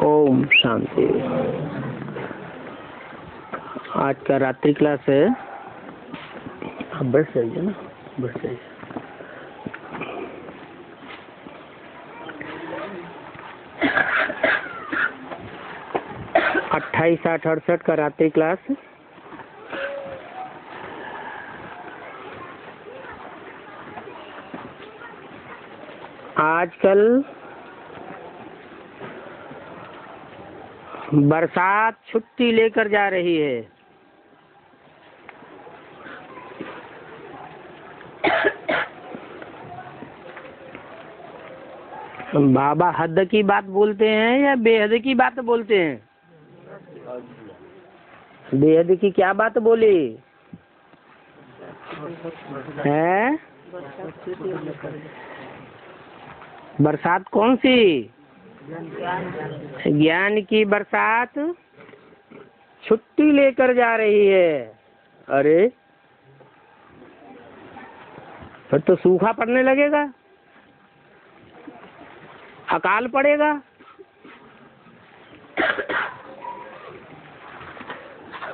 ओम शांति। आज का रात्रि क्लास है। आप बैठ जाइए ना, बैठ जाइए। अट्ठाईस 8 68 का रात्रि क्लास। आजकल बरसात छुट्टी लेकर जा रही है। बाबा हद की बात बोलते हैं या बेहद की बात बोलते हैं? बेहद की क्या बात बोली है? बरसात कौन सी? ज्ञान की बरसात छुट्टी लेकर जा रही है। अरे फिर तो सूखा पड़ने लगेगा, अकाल पड़ेगा।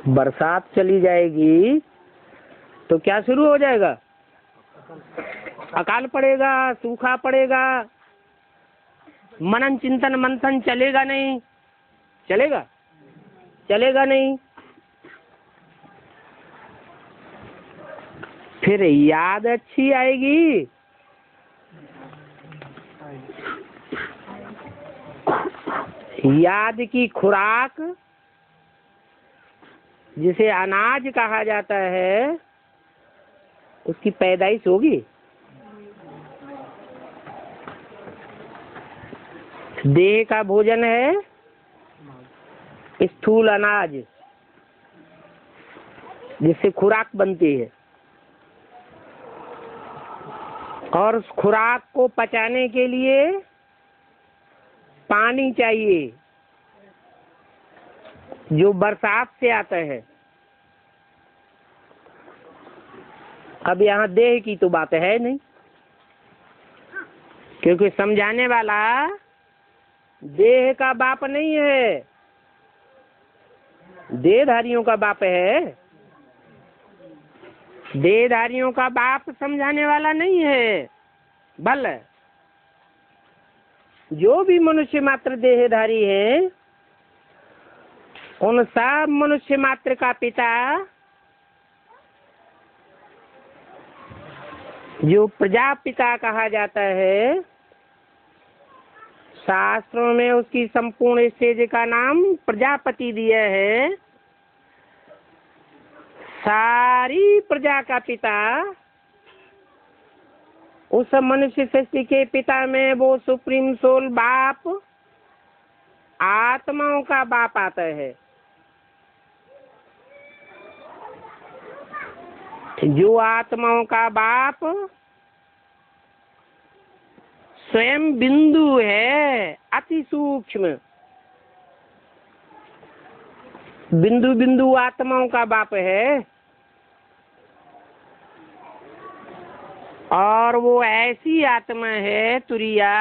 बरसात चली जाएगी तो क्या शुरू हो जाएगा? अकाल पड़ेगा, सूखा पड़ेगा, मनन चिंतन मंथन चलेगा नहीं। चलेगा? चलेगा नहीं। फिर याद अच्छी आएगी। याद की खुराक जिसे अनाज कहा जाता है, उसकी पैदाइश होगी। देह का भोजन है स्थूल अनाज, जिससे खुराक बनती है, और उस खुराक को पचाने के लिए पानी चाहिए, जो बरसात से आता है। अब यहाँ देह की तो बात है नहीं, क्योंकि समझाने वाला देह का बाप नहीं है, देहधारियों का बाप है। देहधारियों का बाप समझाने वाला नहीं है। बल जो भी मनुष्य मात्र देहधारी है, उन सब मनुष्य मात्र का पिता जो प्रजापिता कहा जाता है, शास्त्रों में उसकी संपूर्ण स्टेज का नाम प्रजापति दिया है। सारी प्रजा का पिता, उस मनुष्य सृष्टि के पिता में वो सुप्रीम सोल बाप, आत्माओं का बाप आता है। जो आत्माओं का बाप स्वयं बिंदु है, अति सूक्ष्म बिंदु बिंदु आत्माओं का बाप है। और वो ऐसी आत्मा है तुरिया,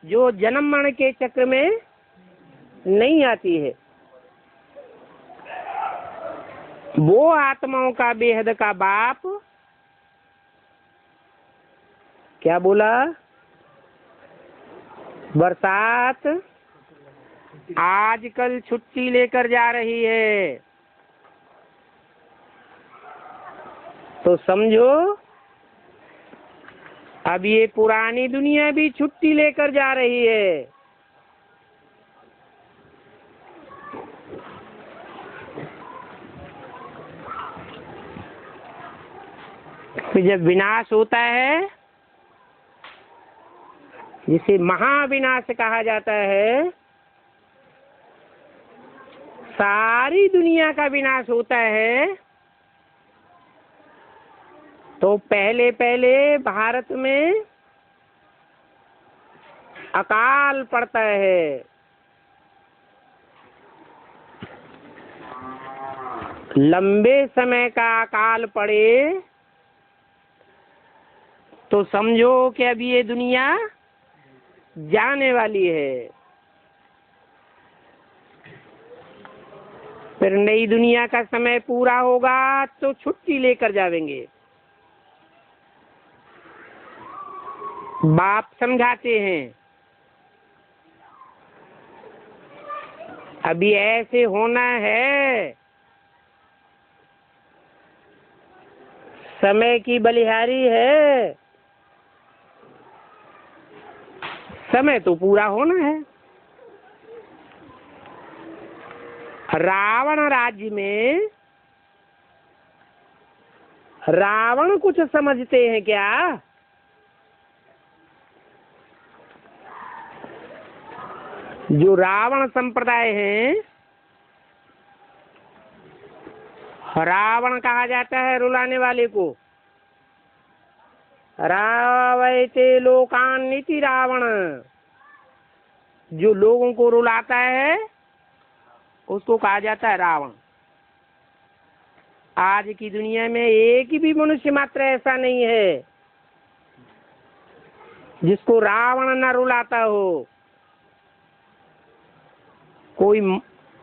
जो जन्म मरण के चक्र में नहीं आती है। वो आत्माओं का बेहद का बाप क्या बोला? बरसात आजकल छुट्टी लेकर जा रही है। तो समझो, अब ये पुरानी दुनिया भी छुट्टी लेकर जा रही है। फिर जब विनाश होता है, जिसे महाविनाश कहा जाता है, सारी दुनिया का विनाश होता है, तो पहले पहले भारत में अकाल पड़ता है। लंबे समय का अकाल पड़े तो समझो कि अब ये दुनिया जाने वाली है। फिर नई दुनिया का समय पूरा होगा तो छुट्टी लेकर जावेंगे। बाप समझाते हैं अभी ऐसे होना है, समय की बलिहारी है, समय तो पूरा होना है। रावण राज्य में रावण कुछ समझते हैं क्या? जो रावण संप्रदाय है, रावण कहा जाता है रुलाने वाले को। रावयते लोकान नीति रावण, जो लोगों को रुलाता है उसको कहा जाता है रावण। आज की दुनिया में एक भी मनुष्य मात्र ऐसा नहीं है जिसको रावण न रुलाता हो। कोई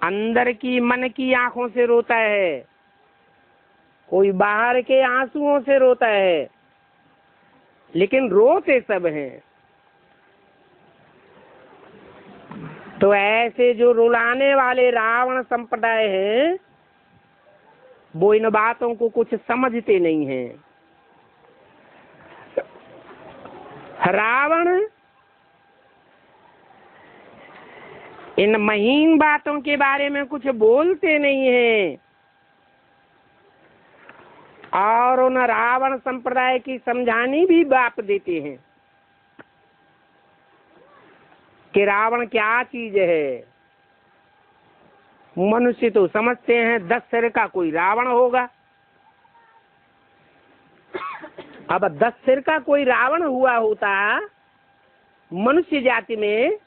अंदर की मन की आंखों से रोता है, कोई बाहर के आंसुओं से रोता है, लेकिन रोते सब हैं। तो ऐसे जो रुलाने वाले रावण संप्रदाय हैं, वो इन बातों को कुछ समझते नहीं हैं। रावण इन महीन बातों के बारे में कुछ बोलते नहीं हैं, और उन रावण संप्रदाय की समझानी भी बाप देते हैं कि रावण क्या चीज है। मनुष्य तो समझते हैं 10 सिर का कोई रावण होगा। अब 10 सिर का कोई रावण हुआ होता मनुष्य जाति में,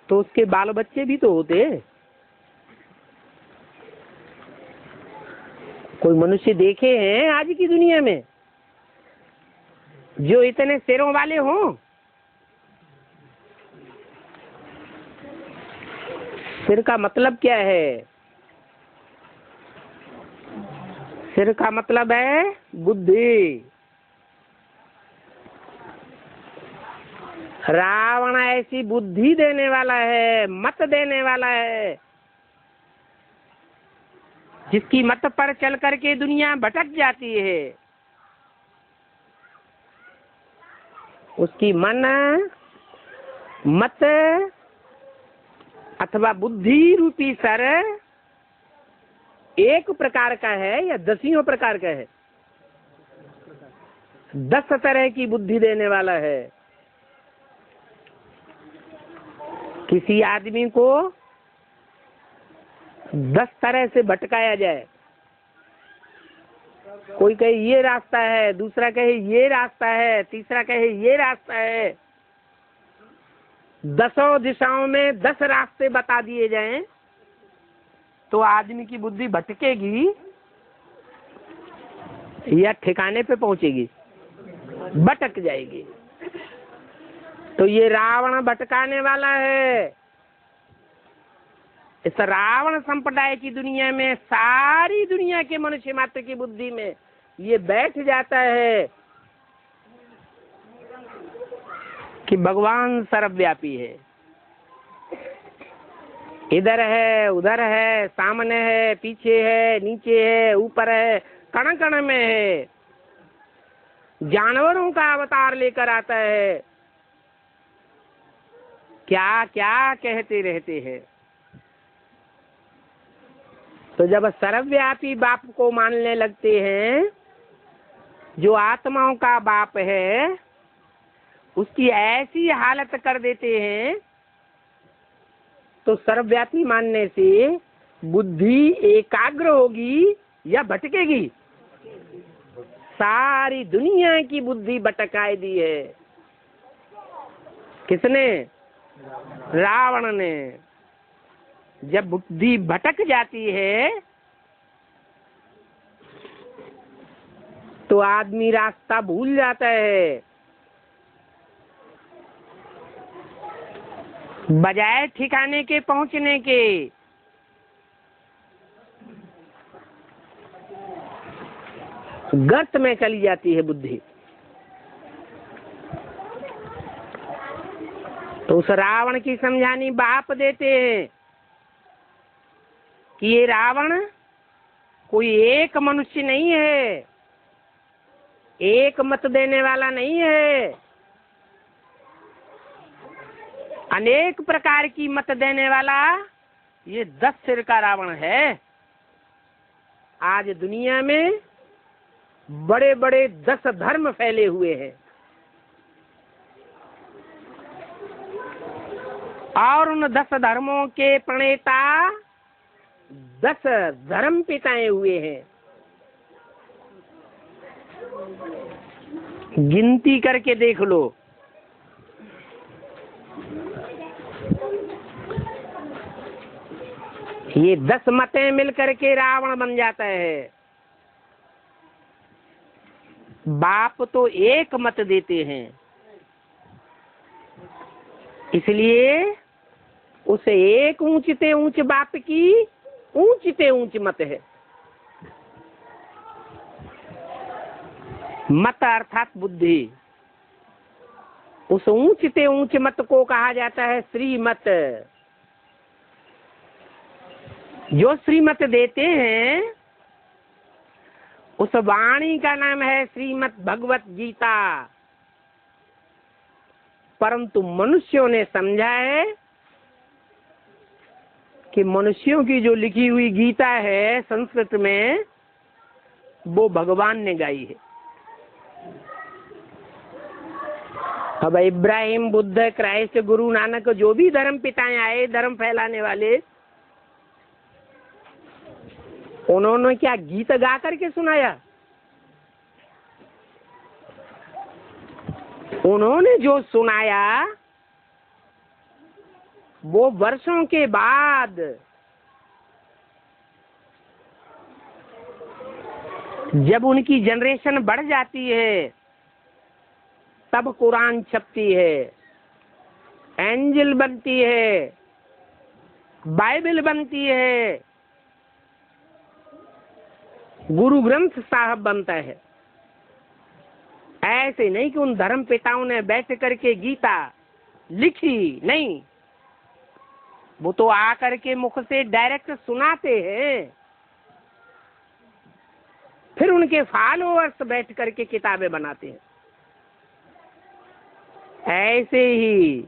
तो उसके बाल बच्चे भी तो होते। कोई मनुष्य देखे हैं आज की दुनिया में जो इतने सिरों वाले हों? सिर का मतलब क्या है? सिर का मतलब है बुद्धि। रावण ऐसी बुद्धि देने वाला है, मत देने वाला है, जिसकी मत पर चल करके दुनिया भटक जाती है। उसकी मन, मत अथवा बुद्धि रूपी सर एक प्रकार का है या 10 प्रकार का है? 10 तरह की बुद्धि देने वाला है। किसी आदमी को 10 तरह से भटकाया जाए, कोई कहे ये रास्ता है, दूसरा कहे ये रास्ता है, तीसरा कहे ये रास्ता है, 10 दिशाओं में 10 रास्ते बता दिए जाएं, तो आदमी की बुद्धि भटकेगी या ठिकाने पे पहुंचेगी? भटक जाएगी। तो ये रावण भटकाने वाला है। इस रावण संप्रदाय की दुनिया में सारी दुनिया के मनुष्य मात्र की बुद्धि में ये बैठ जाता है कि भगवान सर्वव्यापी है। इधर है, उधर है, सामने है, पीछे है, नीचे है, ऊपर है, कण कण में है। जानवरों का अवतार लेकर आता है, क्या क्या कहते रहते हैं। तो जब सर्वव्यापी बाप को मानने लगते हैं, जो आत्माओं का बाप है, उसकी ऐसी हालत कर देते हैं, तो सर्वव्यापी मानने से बुद्धि एकाग्र होगी या भटकेगी? सारी दुनिया की बुद्धि भटकाई दी है। किसने? रावण ने। जब बुद्धि भटक जाती है तो आदमी रास्ता भूल जाता है। बजाय ठिकाने के पहुंचने के, गर्त में चली जाती है बुद्धि। तो उस रावण की समझानी बाप देते हैं कि ये रावण कोई एक मनुष्य नहीं है, एक मत देने वाला नहीं है, अनेक प्रकार की मत देने वाला ये 10 सिर का रावण है। आज दुनिया में बड़े बड़े 10 धर्म फैले हुए हैं और उन 10 धर्मों के प्रणेता 10 धर्म पिताएं हुए हैं। गिनती करके देख लो। ये 10 मतें मिलकर के रावण बन जाता है। बाप तो एक मत देते हैं, इसलिए उस एक ऊंचते ऊंच बाप की ऊंचते ऊंच मत है। मत अर्थात बुद्धि। उस ऊंचते ऊंच मत को कहा जाता है श्रीमत। जो श्रीमत देते हैं उस वाणी का नाम है श्रीमद् भगवत गीता। परंतु मनुष्यों ने समझा है कि मनुष्यों की जो लिखी हुई गीता है संस्कृत में, वो भगवान ने गाई है। अब इब्राहिम, बुद्ध, क्राइस्ट, गुरु नानक, जो भी धर्म पिताएं आए, धर्म फैलाने वाले, उन्होंने क्या गीत गा करके सुनाया? उन्होंने जो सुनाया वो वर्षों के बाद जब उनकी जनरेशन बढ़ जाती है तब कुरान छपती है, एंजिल बनती है, बाइबल बनती है, गुरु ग्रंथ साहब बनता है। ऐसे नहीं कि उन धर्म पिताओं ने बैठ करके गीता लिखी, नहीं, वो तो आकर के मुख से डायरेक्ट सुनाते हैं, फिर उनके फॉलोअर्स बैठ करके किताबें बनाते हैं। ऐसे ही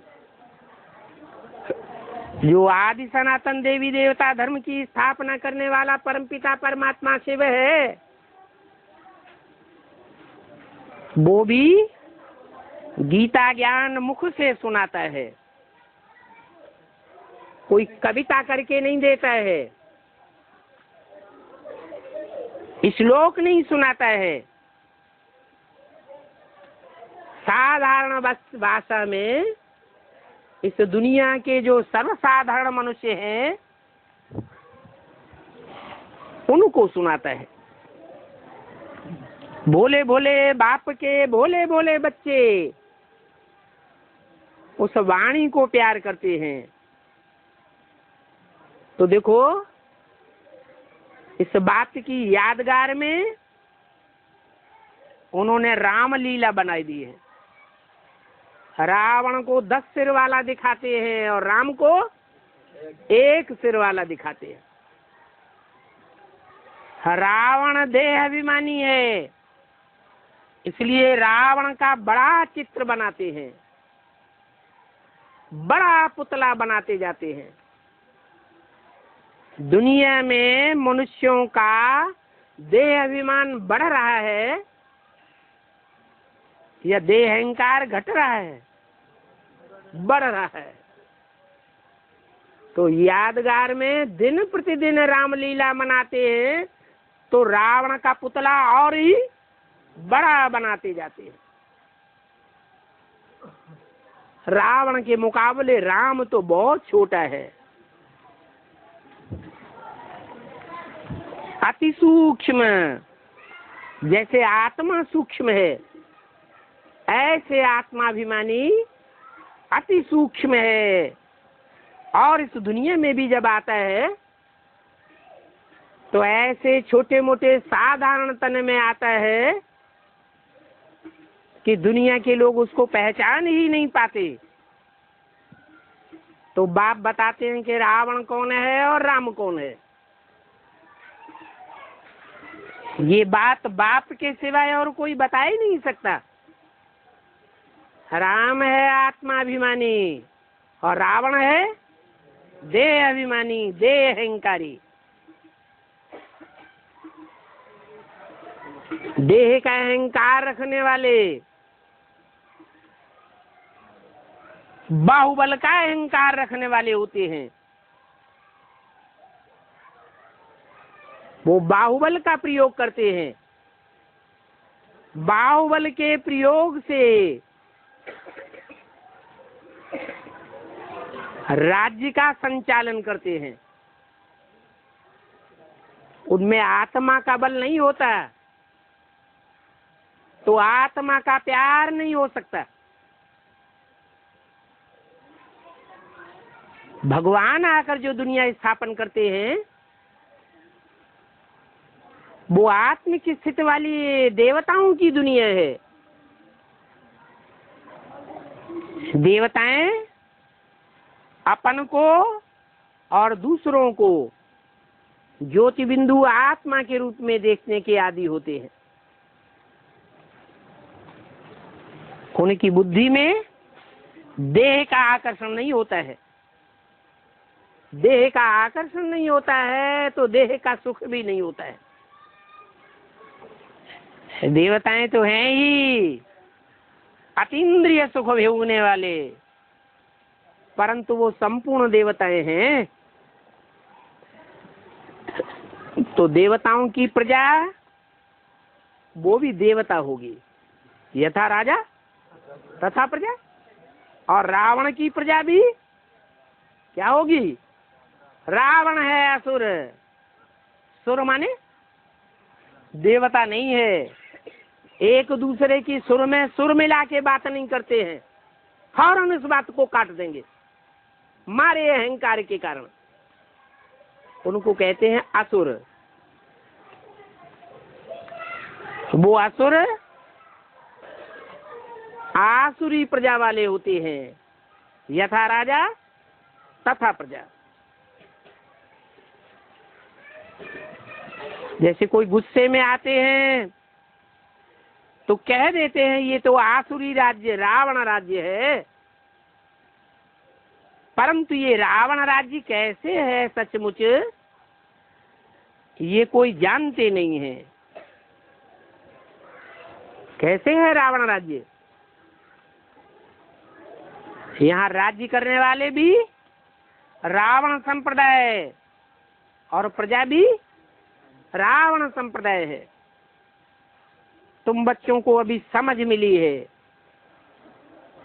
जो आदि सनातन देवी देवता धर्म की स्थापना करने वाला परमपिता परमात्मा शिव है, वो भी गीता ज्ञान मुख से सुनाता है, कोई कविता करके नहीं देता है, श्लोक नहीं सुनाता है। साधारण भाषा में इस दुनिया के जो सर्वसाधारण मनुष्य हैं उनको सुनाता है। भोले भोले बाप के भोले भोले बच्चे उस वाणी को प्यार करते हैं। तो देखो, इस बात की यादगार में उन्होंने रामलीला बनाई दी है। रावण को 10 सिर वाला दिखाते हैं और राम को 1 सिर वाला दिखाते हैं। रावण देह अभिमानी है, इसलिए रावण का बड़ा चित्र बनाते हैं, बड़ा पुतला बनाते जाते हैं। दुनिया में मनुष्यों का देह अभिमान बढ़ रहा है या देह अहंकार घट रहा है? बढ़ रहा है। तो यादगार में दिन प्रतिदिन रामलीला मनाते हैं तो रावण का पुतला और ही बड़ा बनाते जाते हैं। रावण के मुकाबले राम तो बहुत छोटा है, अति सूक्ष्म। जैसे आत्मा सूक्ष्म है, ऐसे आत्माभिमानी अति सूक्ष्म है। और इस दुनिया में भी जब आता है तो ऐसे छोटे मोटे साधारण तन में आता है कि दुनिया के लोग उसको पहचान ही नहीं पाते। तो बाप बताते हैं कि रावण कौन है और राम कौन है। ये बात बाप के सिवाय और कोई बता ही नहीं सकता। राम है आत्माभिमानी और रावण है देह अभिमानी, देह अहंकारी। देह का अहंकार रखने वाले, बाहुबल का अहंकार रखने वाले होते हैं। वो बाहुबल का प्रयोग करते हैं। बाहुबल के प्रयोग से राज्य का संचालन करते हैं। उनमें आत्मा का बल नहीं होता, तो आत्मा का प्यार नहीं हो सकता। भगवान आकर जो दुनिया स्थापन करते हैं वो आत्मिक स्थिति वाली देवताओं की दुनिया है। देवताएं अपन को और दूसरों को ज्योति बिंदु आत्मा के रूप में देखने के आदी होते हैं। उनकी बुद्धि में देह का आकर्षण नहीं होता है। देह का आकर्षण नहीं होता है तो देह का सुख भी नहीं होता है। देवताएं तो हैं ही अतीन्द्रिय सुख भोगने वाले, परंतु वो संपूर्ण देवताएं हैं। तो देवताओं की प्रजा वो भी देवता होगी, यथा राजा तथा प्रजा। और रावण की प्रजा भी क्या होगी? रावण है असुर। सुर माने देवता नहीं है। एक दूसरे की सुर में सुर मिला के बात नहीं करते हैं, फौरन इस बात को काट देंगे मारे अहंकार के कारण। उनको कहते हैं असुर। वो असुर आसुरी प्रजा वाले होते हैं, यथा राजा तथा प्रजा। जैसे कोई गुस्से में आते हैं तो कह देते हैं ये तो आसुरी राज्य रावण राज्य है, परंतु ये रावण राज्य कैसे है सचमुच ये कोई जानते नहीं है। कैसे है रावण राज्य? यहाँ राज्य करने वाले भी रावण संप्रदाय और प्रजा भी रावण संप्रदाय है। तुम बच्चों को अभी समझ मिली है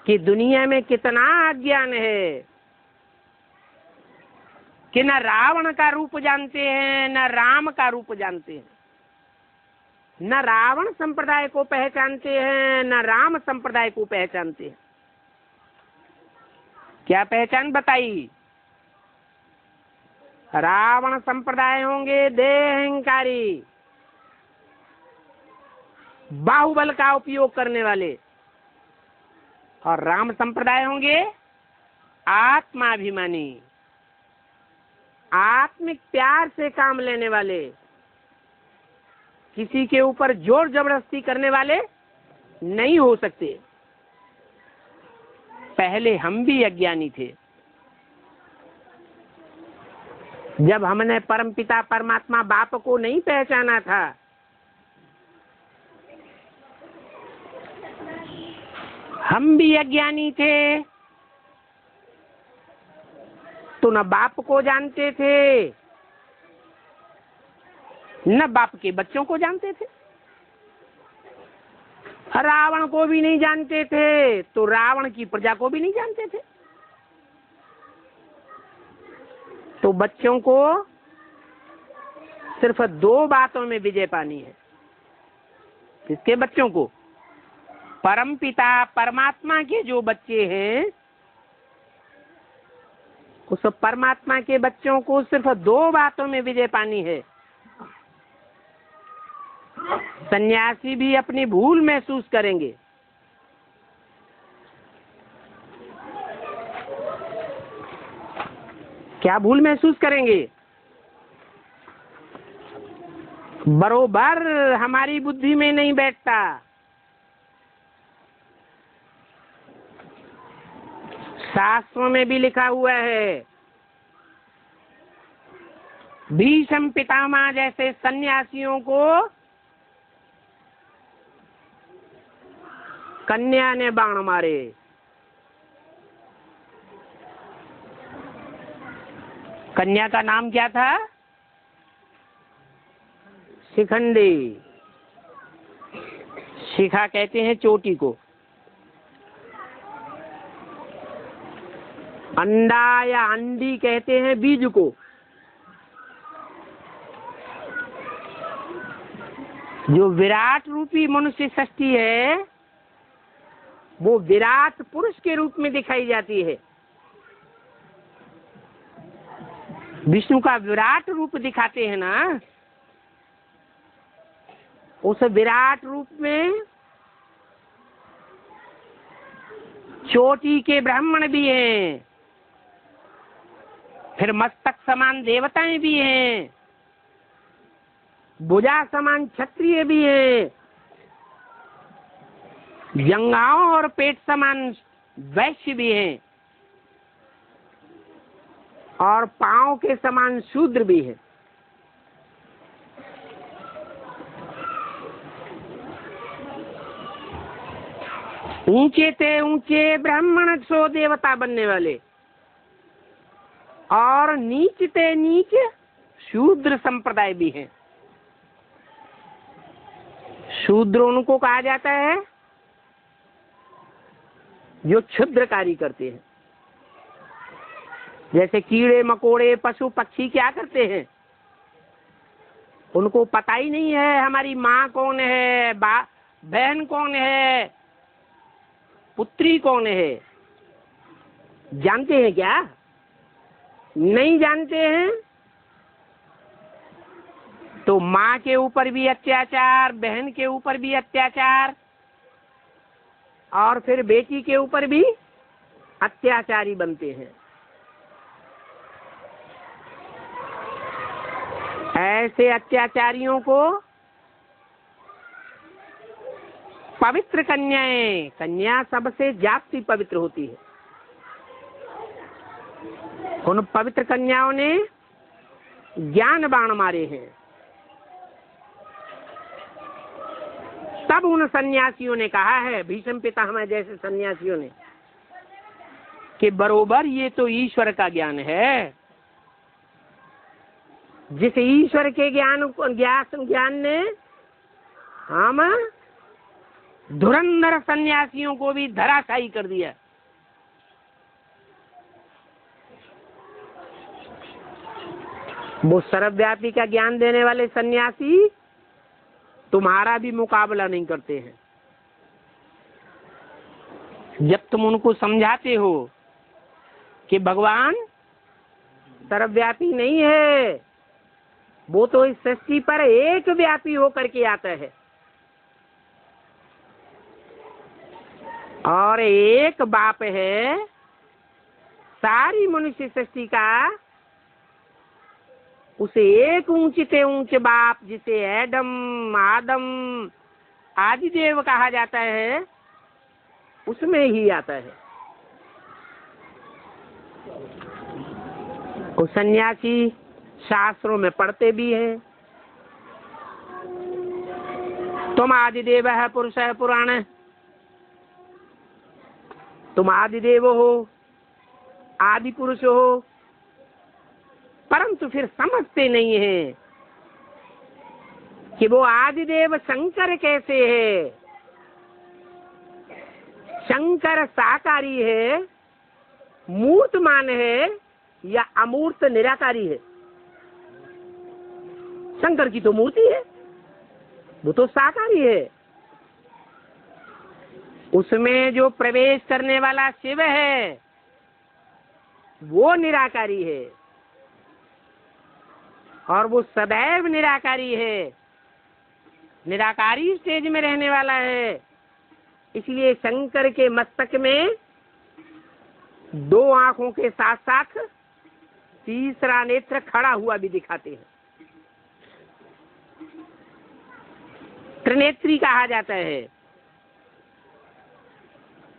कि दुनिया में कितना अज्ञान है कि न रावण का रूप जानते हैं न राम का रूप जानते हैं, न रावण संप्रदाय को पहचानते हैं न राम संप्रदाय को पहचानते हैं। क्या पहचान बताई? रावण संप्रदाय होंगे देह अहंकारी, बाहुबल का उपयोग करने वाले, और राम संप्रदाय होंगे आत्माभिमानी, आत्मिक प्यार से काम लेने वाले, किसी के ऊपर जोर जबरदस्ती करने वाले नहीं हो सकते। पहले हम भी अज्ञानी थे। जब हमने परमपिता परमात्मा बाप को नहीं पहचाना था, हम भी अज्ञानी थे। तो न बाप को जानते थे न बाप के बच्चों को जानते थे। रावण को भी नहीं जानते थे तो रावण की प्रजा को भी नहीं जानते थे। तो बच्चों को सिर्फ दो बातों में विजय पानी है। किसके बच्चों को? परमपिता परमात्मा के जो बच्चे हैं उस परमात्मा के बच्चों को सिर्फ दो बातों में विजय पानी है, सन्यासी भी अपनी भूल महसूस करेंगे। क्या भूल महसूस करेंगे? बरोबर हमारी बुद्धि में नहीं बैठता। शास्त्रों में भी लिखा हुआ है, भीष्म पितामह जैसे सन्यासियों को कन्या ने बाण मारे। कन्या का नाम क्या था? शिखंडी। शिखा कहते हैं चोटी को। अंडा या अंडी कहते हैं बीज को। जो विराट रूपी मनुष्य सृष्टि है वो विराट पुरुष के रूप में दिखाई जाती है। विष्णु का विराट रूप दिखाते हैं ना, उस विराट रूप में चोटी के ब्राह्मण भी हैं, फिर मस्तक समान देवताएं भी हैं, भुजा समान क्षत्रिय भी हैं, जंघाओं और पेट समान वैश्य भी हैं, और पांव के समान शूद्र भी है। ऊंचे थे ऊंचे ब्राह्मण सो देवता बनने वाले, और नीच थे नीच शूद्र संप्रदाय भी है। शूद्र उनको कहा जाता है जो क्षुद्र कार्य करते हैं। जैसे कीड़े मकोड़े पशु पक्षी क्या करते हैं, उनको पता ही नहीं है हमारी माँ कौन है, बहन कौन है, पुत्री कौन है। जानते हैं क्या? नहीं जानते हैं। तो माँ के ऊपर भी अत्याचार, बहन के ऊपर भी अत्याचार, और फिर बेटी के ऊपर भी अत्याचारी बनते हैं। ऐसे अत्याचारियों को पवित्र कन्याएं, कन्या सबसे जाति पवित्र होती है, उन पवित्र कन्याओं ने ज्ञान बाण मारे हैं। तब उन सन्यासियों ने कहा है, भीष्म पितामह जैसे सन्यासियों ने, कि बरोबर ये तो ईश्वर का ज्ञान है। जिस ईश्वर के ज्ञान ने हम धुरंधर सन्यासियों को भी धराशायी कर दिया। वो सर्वव्यापी का ज्ञान देने वाले सन्यासी तुम्हारा भी मुकाबला नहीं करते हैं। जब तुम उनको समझाते हो कि भगवान सर्वव्यापी नहीं है, वो तो इस सृष्टि पर एक व्यापी होकर के आता है, और एक बाप है सारी मनुष्य सृष्टि का। उसे एक ऊंचे से ऊंचे बाप जिसे एडम आदम आदिदेव कहा जाता है, उसमें ही आता है। वो सन्यासी शास्त्रों में पढ़ते भी हैं, तुम आदिदेव है पुरुष है पुराण, तुम आदिदेव हो, आदि पुरुष हो, परंतु फिर समझते नहीं है कि वो आदिदेव शंकर कैसे है। शंकर साकारी है, मूर्तमान है, या अमूर्त निराकारी है। शंकर की तो मूर्ति है, वो तो साकारी है। उसमें जो प्रवेश करने वाला शिव है वो निराकारी है, और वो सदैव निराकारी है। निराकारी स्टेज में रहने वाला है। इसलिए शंकर के मस्तक में दो आंखों के साथ साथ तीसरा नेत्र खड़ा हुआ भी दिखाते हैं। त्रिनेत्री कहा जाता है,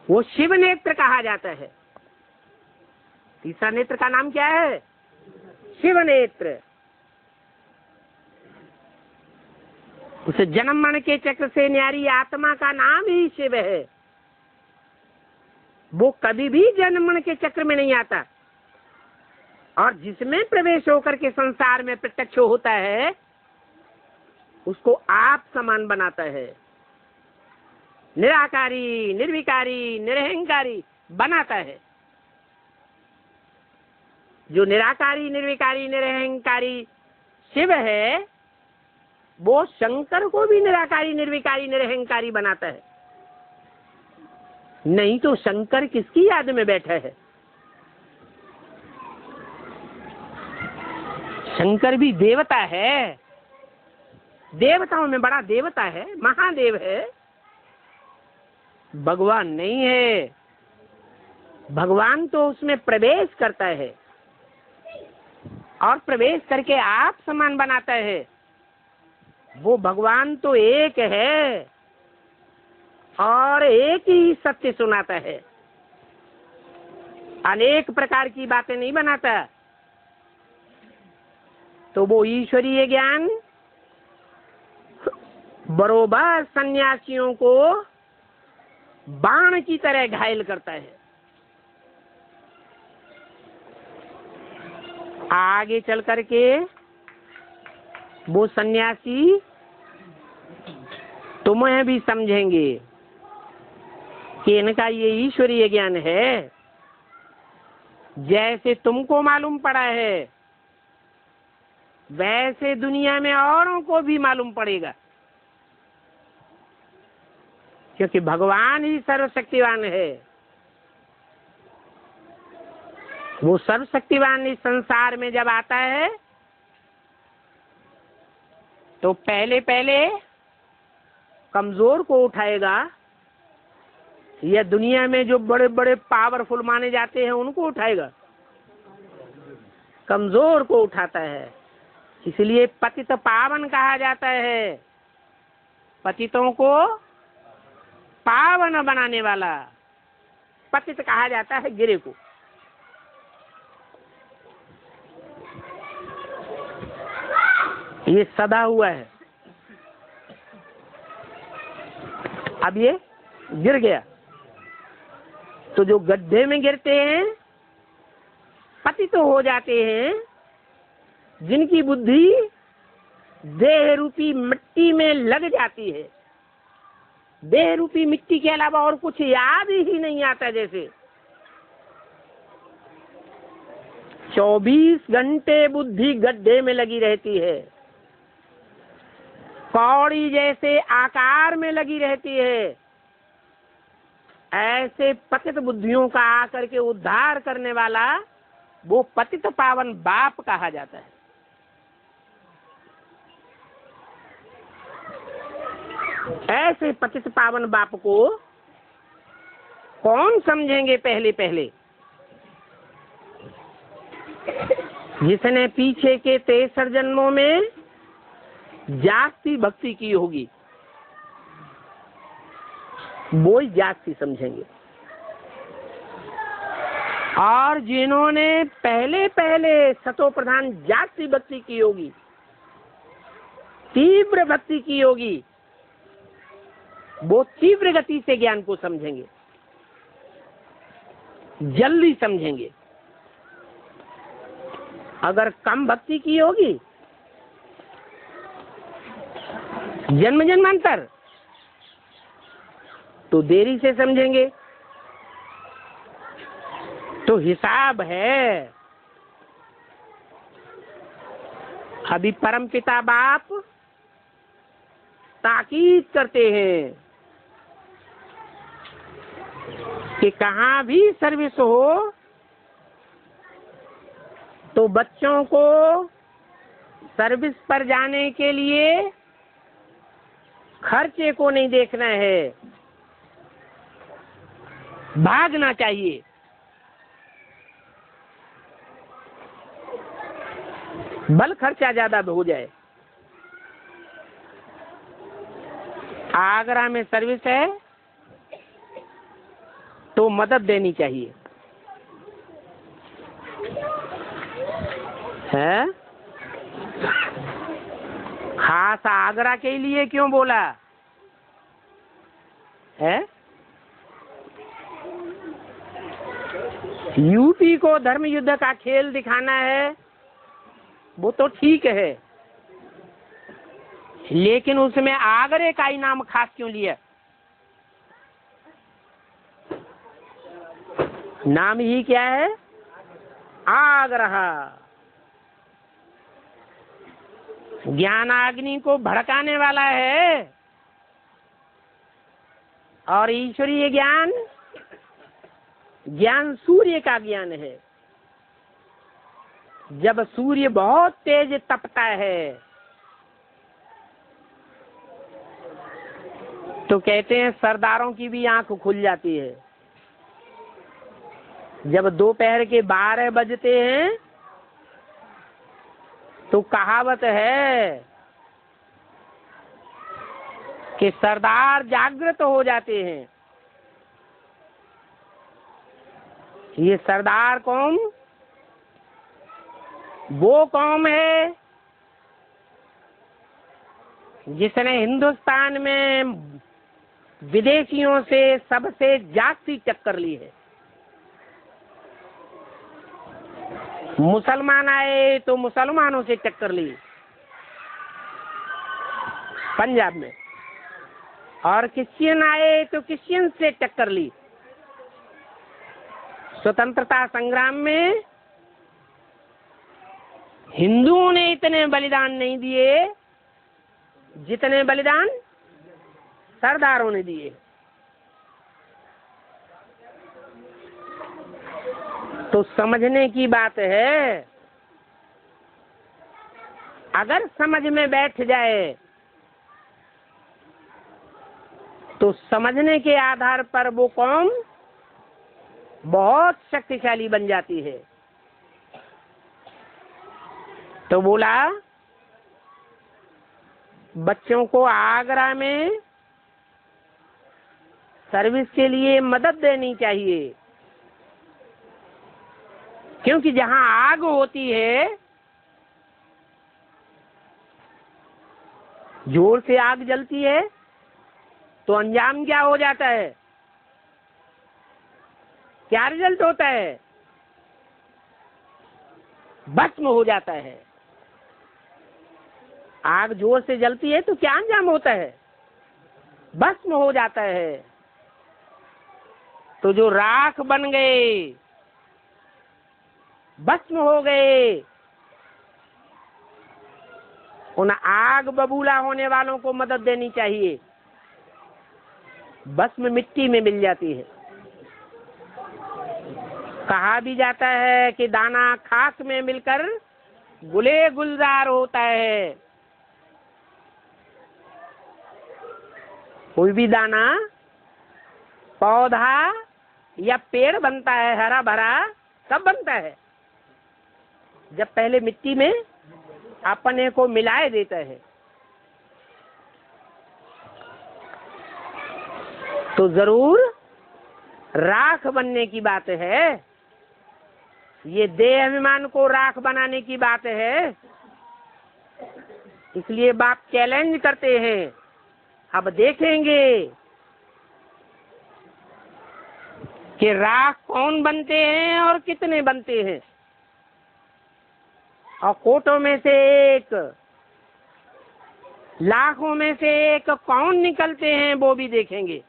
वो शिव नेत्र कहा जाता है। तीसरा नेत्र का नाम क्या है? शिव नेत्र। उस जन्म मरण के चक्र से न्यारी आत्मा का नाम ही शिव है। वो कभी भी जन्म मरण के चक्र में नहीं आता, और जिसमें प्रवेश होकर के संसार में प्रत्यक्ष होता है उसको आप समान बनाता है। निराकारी, निर्विकारी, निरहंकारी बनाता है। जो निराकारी, निर्विकारी, निरहंकारी शिव है, वो शंकर को भी निराकारी, निर्विकारी, निरहंकारी बनाता है। नहीं तो शंकर किसकी याद में बैठा है? शंकर भी देवता है, देवताओं में बड़ा देवता है, महादेव है, भगवान नहीं है। भगवान तो उसमें प्रवेश करता है और प्रवेश करके आप समान बनाता है। वो भगवान तो एक है और एक ही सत्य सुनाता है, अनेक प्रकार की बातें नहीं बनाता। तो वो ईश्वरीय ज्ञान बरोबर सन्यासियों को बाण की तरह घायल करता है। आगे चल करके वो सन्यासी तुम्हें भी समझेंगे कि इनका ये ईश्वरीय ज्ञान है। जैसे तुमको मालूम पड़ा है वैसे दुनिया में औरों को भी मालूम पड़ेगा, क्योंकि भगवान ही सर्वशक्तिवान है। वो सर्वशक्तिवान इस संसार में जब आता है तो पहले पहले कमजोर को उठाएगा, या दुनिया में जो बड़े बड़े पावरफुल माने जाते हैं उनको उठाएगा? कमजोर को उठाता है। इसलिए पतित पावन कहा जाता है, पतितों को पावन बनाने वाला। पतित कहा जाता है गिरे को। ये सदा हुआ है, अब ये गिर गया। तो जो गड्ढे में गिरते हैं पतित हो जाते हैं, जिनकी बुद्धि देह रूपी मिट्टी में लग जाती है। देह रूपी मिट्टी के अलावा और कुछ याद ही नहीं आता। जैसे 24 घंटे बुद्धि गड्ढे में लगी रहती है, कौड़ी जैसे आकार में लगी रहती है। ऐसे पतित बुद्धियों का आकर के उद्धार करने वाला वो पतित पावन बाप कहा जाता है। ऐसे पतित पावन बाप को कौन समझेंगे? पहले पहले जिसने पीछे के 63 जन्मों में जागती भक्ति की होगी, वो ही जागती समझेंगे। और जिन्होंने पहले पहले सतो प्रधान जागती भक्ति की होगी, तीव्र भक्ति की होगी, वो तीव्र गति से ज्ञान को समझेंगे, जल्दी समझेंगे। अगर कम भक्ति की होगी, जन्म जन्मांतर, तो देरी से समझेंगे। तो हिसाब है। अभी परमपिता बाप ताकीद करते हैं कि कहाँ भी सर्विस हो तो बच्चों को सर्विस पर जाने के लिए खर्चे को नहीं देखना है, भागना चाहिए। भल खर्चा ज्यादा हो जाए। आगरा में सर्विस है तो मदद देनी चाहिए, है? खास आगरा के लिए क्यों बोला है? यूपी को धर्म युद्ध का खेल दिखाना है वो तो ठीक है, लेकिन उसमें आगरे का इनाम खास क्यों लिया? नाम ही क्या है? आगरा। ज्ञानाग्नि को भड़काने वाला है, और ईश्वरीय ज्ञान, ज्ञान सूर्य का ज्ञान है। जब सूर्य बहुत तेज तपता है तो कहते हैं सरदारों की भी आंख खुल जाती है। जब दोपहर के 12 बजते हैं तो कहावत है कि सरदार जागृत हो जाते हैं। ये सरदार कौम वो कौम है जिसने हिंदुस्तान में विदेशियों से सबसे जास्ती टक्कर ली है। मुसलमान आए तो मुसलमानों से टक्कर ली पंजाब में, और क्रिश्चियन आए तो क्रिश्चियन से टक्कर ली। स्वतंत्रता संग्राम में हिंदुओं ने इतने बलिदान नहीं दिए जितने बलिदान सरदारों ने दिए। तो समझने की बात है, अगर समझ में बैठ जाए तो समझने के आधार पर वो कौम बहुत शक्तिशाली बन जाती है। तो बोला बच्चों को आगरा में सर्विस के लिए मदद देनी चाहिए, क्योंकि जहां आग होती है, जोर से आग जलती है तो अंजाम क्या हो जाता है? क्या रिजल्ट होता है? भस्म हो जाता है। आग जोर से जलती है तो क्या अंजाम होता है? भस्म हो जाता है। तो जो राख बन गए, भस्म हो गए, उन आग बबूला होने वालों को मदद देनी चाहिए। भस्म मिट्टी में मिल जाती है। कहा भी जाता है कि दाना खाक में मिलकर गुले गुलजार होता है। कोई भी दाना, पौधा या पेड़ बनता है हरा भरा, कब बनता है? जब पहले मिट्टी में अपने को मिलाए देता है। तो जरूर राख बनने की बात है। ये देह अभिमान को राख बनाने की बात है। इसलिए बाप चैलेंज करते हैं। अब देखेंगे कि राख कौन बनते हैं और कितने बनते हैं, और कोटों में से एक, लाखों में से एक कौन निकलते हैं वो भी देखेंगे।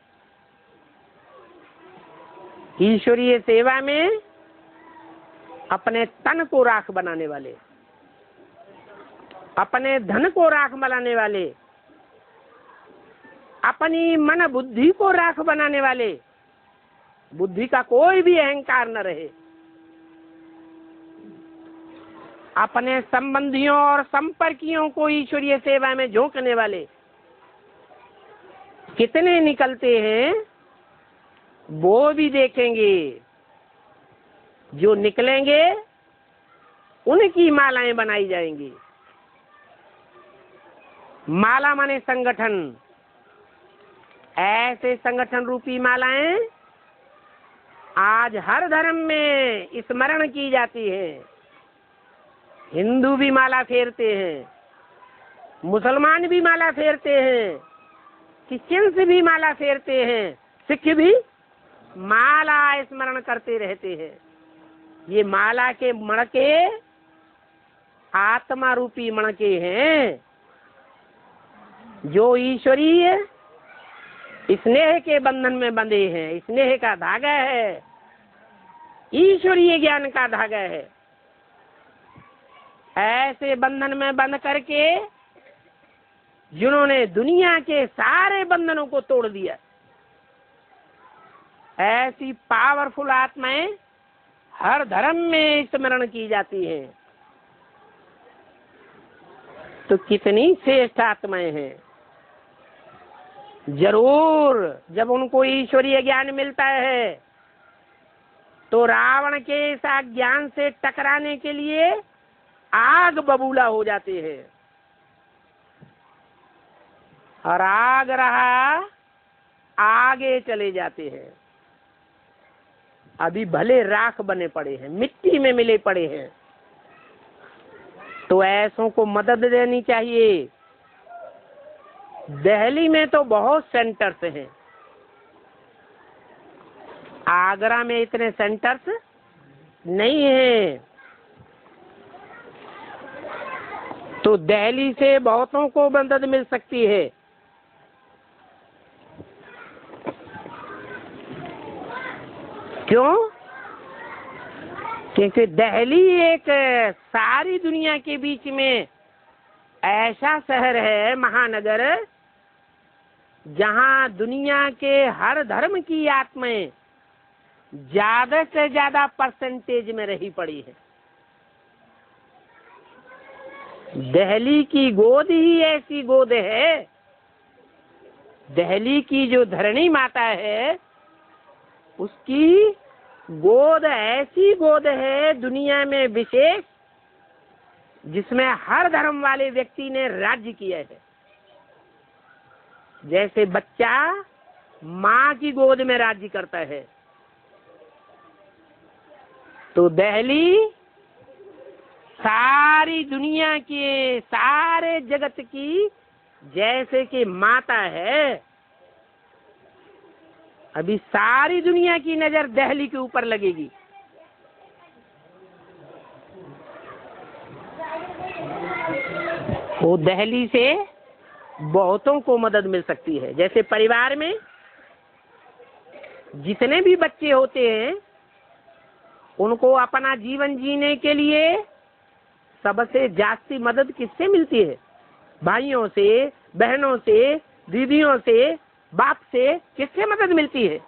ईश्वरीय सेवा में अपने तन को राख बनाने वाले, अपने धन को राख बनाने वाले, अपनी मन बुद्धि को राख बनाने वाले, बुद्धि का कोई भी अहंकार न रहे, अपने संबंधियों और संपर्कियों को ईश्वरीय सेवा में झोंकने वाले, कितने निकलते हैं वो भी देखेंगे। जो निकलेंगे उनकी मालाएं बनाई जाएंगी। माला माने संगठन। ऐसे संगठन रूपी मालाएं आज हर धर्म में स्मरण की जाती है। हिंदू भी माला फेरते हैं, मुसलमान भी माला फेरते हैं, क्रिश्चियंस भी माला फेरते हैं, सिख भी माला स्मरण करते रहते हैं। ये माला के मणके आत्मा रूपी मणके हैं, जो ईश्वरीय स्नेह के बंधन में बंधे हैं। स्नेह का धागा है, ईश्वरीय ज्ञान का धागा है। ऐसे बंधन में बंध करके जिन्होंने दुनिया के सारे बंधनों को तोड़ दिया, ऐसी पावरफुल आत्माएं हर धर्म में स्मरण की जाती हैं। तो कितनी श्रेष्ठ आत्माएं हैं। जरूर जब उनको ईश्वरीय ज्ञान मिलता है तो रावण के इस ज्ञान से टकराने के लिए आग बबूला हो जाते हैं। और आग रहा आगे चले जाते हैं। अभी भले राख बने पड़े हैं, मिट्टी में मिले पड़े हैं। तो ऐसों को मदद देनी चाहिए। दिल्ली में तो बहुत सेंटर्स हैं, आगरा में इतने सेंटर्स नहीं हैं। तो दिल्ली से बहुतों को मदद मिल सकती है। क्यों? क्योंकि दिल्ली एक सारी दुनिया के बीच में ऐसा शहर है, महानगर, जहां दुनिया के हर धर्म की आत्माएं ज्यादा से ज्यादा परसेंटेज में रही पड़ी है। दिल्ली की गोद ही ऐसी गोद है। दिल्ली की जो धरणी माता है, उसकी गोद ऐसी गोद है दुनिया में विशेष, जिसमें हर धर्म वाले व्यक्ति ने राज्य किया है। जैसे बच्चा माँ की गोद में राज्य करता है, तो दिल्ली सारी दुनिया के सारे जगत की जैसे कि माता है। अभी सारी दुनिया की नजर दिल्ली के ऊपर लगेगी। वो दिल्ली से बहुतों को मदद मिल सकती है। जैसे परिवार में जितने भी बच्चे होते हैं, उनको अपना जीवन जीने के लिए सबसे जास्ती मदद किससे मिलती है? भाइयों से, बहनों से, दीदियों से, बाप से। किससे मदद मिलती है?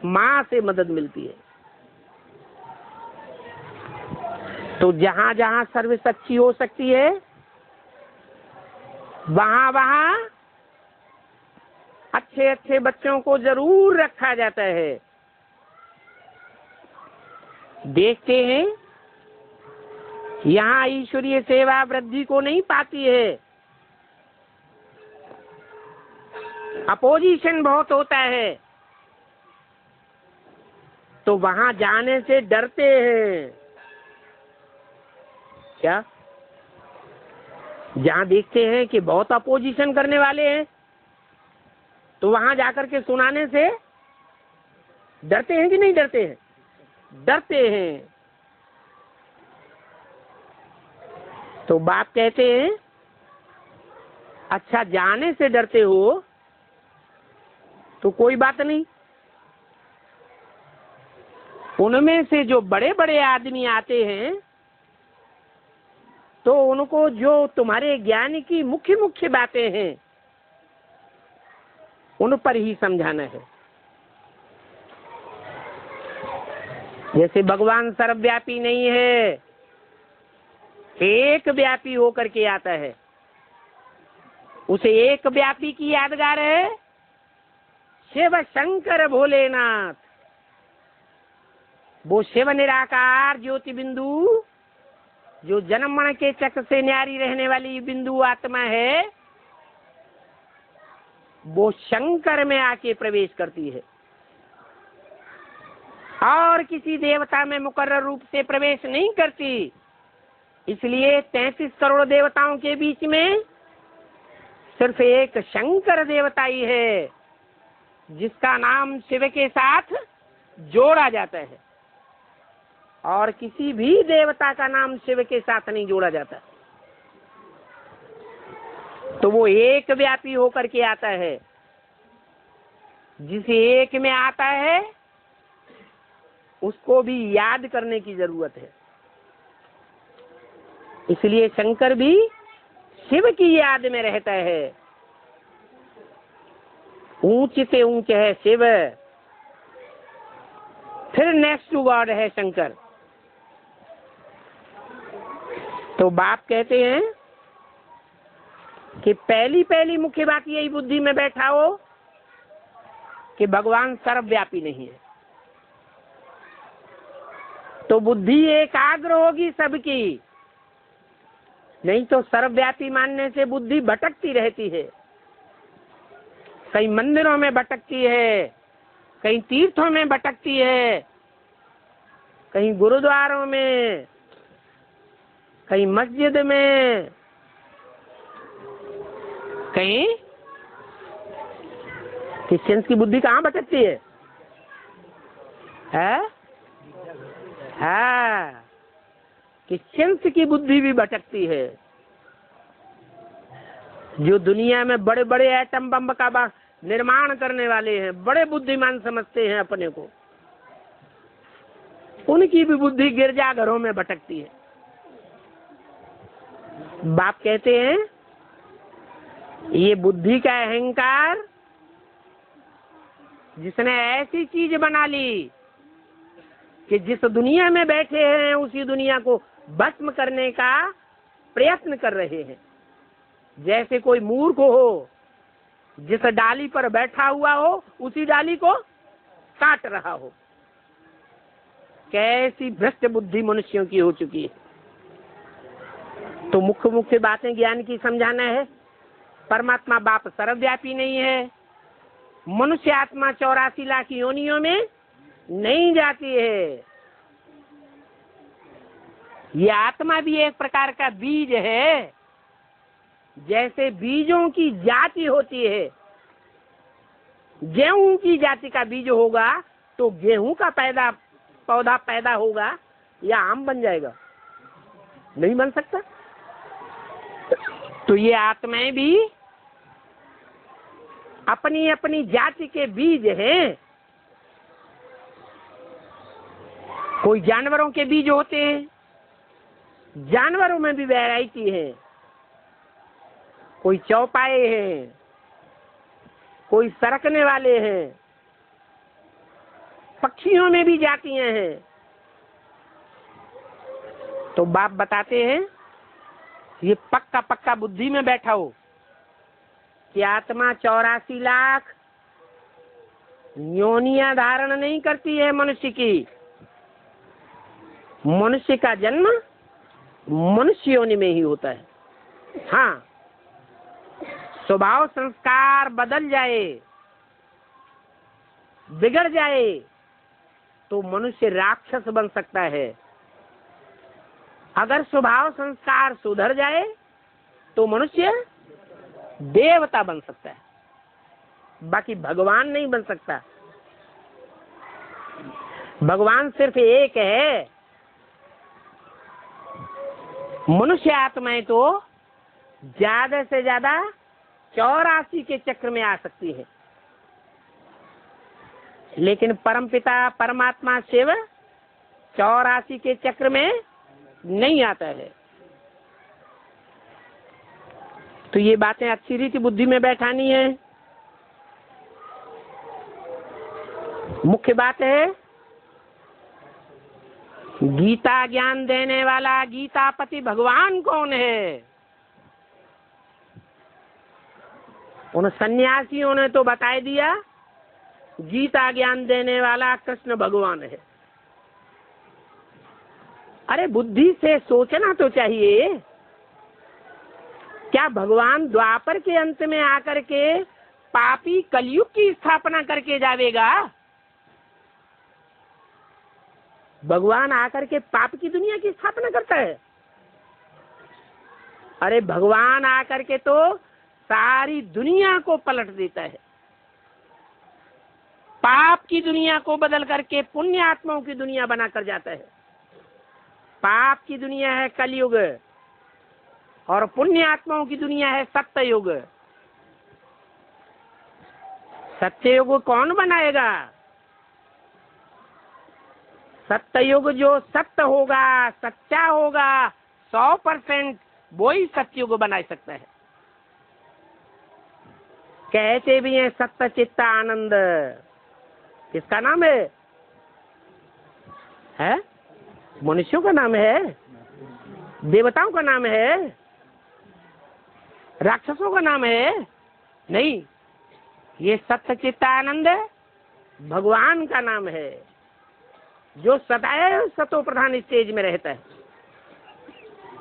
माँ से मदद मिलती है। तो जहां जहां सर्विस अच्छी हो सकती है, वहां वहां अच्छे अच्छे बच्चों को जरूर रखा जाता है। देखते हैं यहाँ ईश्वरीय सेवा वृद्धि को नहीं पाती है, अपोजिशन बहुत होता है, तो वहां जाने से डरते हैं। क्या? जहां देखते हैं कि बहुत अपोजिशन करने वाले हैं, तो वहां जाकर के सुनाने से डरते हैं कि नहीं डरते हैं? डरते हैं। तो बाप कहते हैं, अच्छा जाने से डरते हो तो कोई बात नहीं। उनमें से जो बड़े बड़े आदमी आते हैं, तो उनको जो तुम्हारे ज्ञान की मुख्य मुख्य बातें हैं, उन पर ही समझाना है। जैसे भगवान सर्वव्यापी नहीं है, एक व्यापी होकर के आता है। उसे एक व्यापी की यादगार है शिव शंकर भोलेनाथ, वो शिव निराकार ज्योति बिंदु जो जन्म मरण के चक्र से न्यारी रहने वाली बिंदु आत्मा है, वो शंकर में आके प्रवेश करती है और किसी देवता में मुकर्रर रूप से प्रवेश नहीं करती। इसलिए 33 करोड़ देवताओं के बीच में सिर्फ एक शंकर देवता ही है जिसका नाम शिव के साथ जोड़ा जाता है, और किसी भी देवता का नाम शिव के साथ नहीं जोड़ा जाता। तो वो एक व्यापी होकर के आता है। जिस एक में आता है उसको भी याद करने की जरूरत है। इसलिए शंकर भी शिव की याद में रहता है। ऊंच से ऊंच है शिव, फिर नेक्स्ट टू गॉड है शंकर। तो बाप कहते हैं कि पहली मुख्य बात यही बुद्धि में बैठा हो कि भगवान सर्वव्यापी नहीं है। तो बुद्धि एकाग्र होगी सबकी, नहीं तो सर्वव्यापी मानने से बुद्धि भटकती रहती है। कहीं मंदिरों में भटकती है, कहीं तीर्थों में भटकती है, कहीं गुरुद्वारों में, कहीं मस्जिद में, कहीं क्रिश्चियंस की बुद्धि कहाँ भटकती है? हाँ, क्रिश्चियंस की बुद्धि भी भटकती है। जो दुनिया में बड़े बड़े एटम बम का निर्माण करने वाले हैं, बड़े बुद्धिमान समझते हैं अपने को, उनकी भी बुद्धि गिरजाघरों में भटकती है। बाप कहते हैं ये बुद्धि का अहंकार जिसने ऐसी चीज बना ली कि जिस दुनिया में बैठे हैं उसी दुनिया को भस्म करने का प्रयत्न कर रहे हैं। जैसे कोई मूर्ख हो, जिस डाली पर बैठा हुआ हो उसी डाली को काट रहा हो। कैसी भ्रष्ट बुद्धि मनुष्यों की हो चुकी है। तो मुख्य बातें ज्ञान की समझाना है। परमात्मा बाप सर्वव्यापी नहीं है। मनुष्य आत्मा 84 लाख योनियों में नहीं जाती है। ये आत्मा भी एक प्रकार का बीज है। जैसे बीजों की जाति होती है, गेहूं की जाति का बीज होगा तो गेहूं का पौधा पैदा होगा या आम बन जाएगा? नहीं बन सकता। तो ये आत्माएं भी अपनी अपनी जाति के बीज हैं। कोई जानवरों के बीज होते हैं, जानवरों में भी वैरायटी है। कोई चौपाए हैं, कोई सरकने वाले हैं, पक्षियों में भी जातियां हैं। तो बाप बताते हैं ये पक्का बुद्धि में बैठा हो कि आत्मा 84 लाख योनियां धारण नहीं करती है मनुष्य की। मनुष्य का जन्म मनुष्य योनि में ही होता है। हाँ, स्वभाव संस्कार बदल जाए, बिगड़ जाए तो मनुष्य राक्षस बन सकता है। अगर स्वभाव संस्कार सुधर जाए तो मनुष्य देवता बन सकता है, बाकी भगवान नहीं बन सकता। भगवान सिर्फ एक है। मनुष्य आत्माएं तो ज्यादा से ज्यादा 84 के चक्र में आ सकती है, लेकिन परमपिता परमात्मा शिव 84 के चक्र में नहीं आता है। तो ये बातें अच्छी रीति बुद्धि में बैठानी है। मुख्य बात है गीता ज्ञान देने वाला गीतापति भगवान कौन है? उन सन्यासियों ने तो बता दिया गीता ज्ञान देने वाला कृष्ण भगवान है। अरे बुद्धि से सोचना तो चाहिए। क्या भगवान द्वापर के अंत में आकर के पापी कलयुग की स्थापना करके जावेगा? भगवान आकर के पाप की दुनिया की स्थापना करता है? अरे भगवान आकर के तो सारी दुनिया को पलट देता है। पाप की दुनिया को बदल करके पुण्य आत्माओं की दुनिया बनाकर जाता है। पाप की दुनिया है कलयुग और पुण्य आत्माओं की दुनिया है सत्ययुग। सत्ययुग कौन बनाएगा? सत्ययुग जो सत्य होगा, सच्चा होगा 100%, वो ही सत्ययुग बना सकता है। कहते भी हैं सत्य चित्त आनंद। किसका नाम है? मनुष्यों का नाम है? देवताओं का नाम है? राक्षसों का नाम है? नहीं, ये सत्य चित्त आनंद भगवान का नाम है, जो सदैव सतो प्रधान स्टेज में रहता है।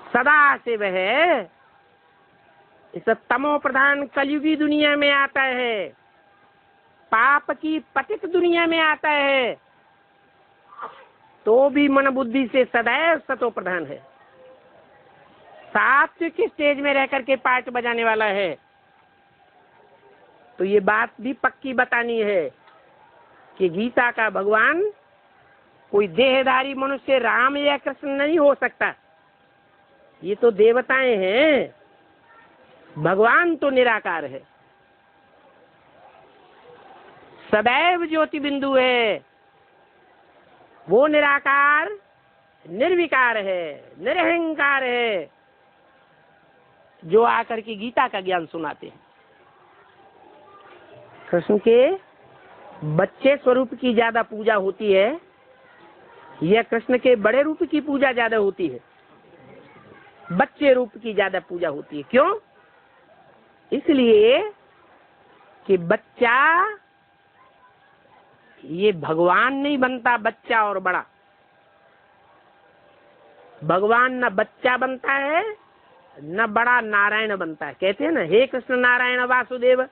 सदा से वह इस तमो प्रधान कलयुगी दुनिया में आता है, पाप की पतित दुनिया में आता है, तो भी मन बुद्धि से सदैव सतो प्रधान है। सात्विक स्टेज में रह करके पार्ट बजाने वाला है। तो ये बात भी पक्की बतानी है कि गीता का भगवान कोई देहधारी मनुष्य राम या कृष्ण नहीं हो सकता। ये तो देवताएं हैं, भगवान तो निराकार है, सदैव ज्योति बिंदु है। वो निराकार निर्विकार है, निरहंकार है, जो आकर के गीता का ज्ञान सुनाते हैं। कृष्ण के बच्चे स्वरूप की ज्यादा पूजा होती है या कृष्ण के बड़े रूप की पूजा ज्यादा होती है? बच्चे रूप की ज्यादा पूजा होती है। क्यों? इसलिए कि बच्चा ये भगवान नहीं बनता, बच्चा और बड़ा। भगवान न बच्चा बनता है न बड़ा नारायण बनता है। कहते हैं ना, हे कृष्ण नारायण वासुदेव।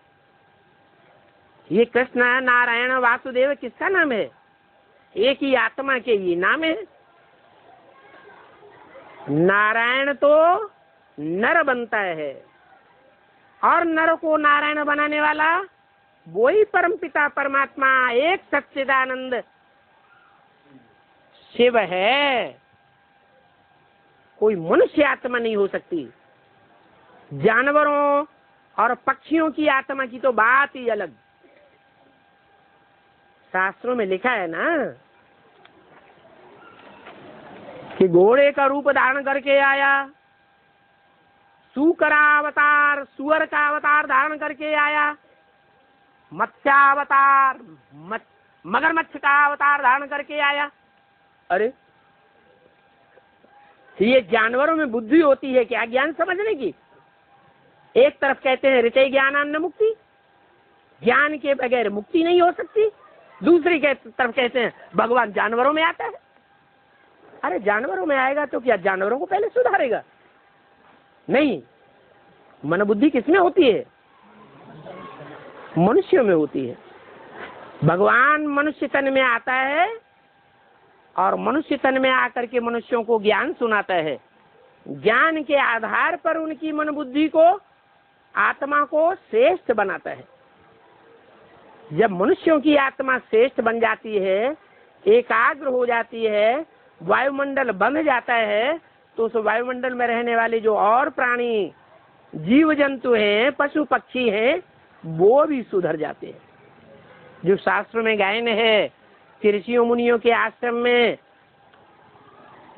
ये कृष्ण नारायण वासुदेव किसका नाम है? एक ही आत्मा के ये नाम है। नारायण तो नर बनता है और नर को नारायण बनाने वाला वही परमपिता परमात्मा एक सच्चिदानंद शिव है। कोई मनुष्य आत्मा नहीं हो सकती। जानवरों और पक्षियों की आत्मा की तो बात ही अलग। शास्त्रों में लिखा है ना कि घोड़े का रूप धारण करके आया, सूकरावतार सुअर का अवतार धारण करके आया, मत्स्यावतार मगरमच्छ का अवतार धारण करके आया। अरे ये जानवरों में बुद्धि होती है क्या ज्ञान समझने की? एक तरफ कहते हैं ऋते ज्ञानान्न मुक्ति, ज्ञान के बगैर मुक्ति नहीं हो सकती। दूसरी तरफ कहते हैं भगवान जानवरों में आता है। अरे जानवरों में आएगा तो क्या जानवरों को पहले सुधारेगा? नहीं, मन बुद्धि किसमें होती है? मनुष्यों में होती है। भगवान मनुष्य तन में आता है और मनुष्य तन में आकर के मनुष्यों को ज्ञान सुनाता है। ज्ञान के आधार पर उनकी मन बुद्धि को, आत्मा को श्रेष्ठ बनाता है। जब मनुष्यों की आत्मा श्रेष्ठ बन जाती है, एकाग्र हो जाती है, वायुमंडल बंध जाता है, तो उस वायुमंडल में रहने वाले जो और प्राणी जीव जंतु हैं, पशु पक्षी हैं, वो भी सुधर जाते हैं। जो शास्त्र में गायन है कि ऋषियों मुनियों के आश्रम में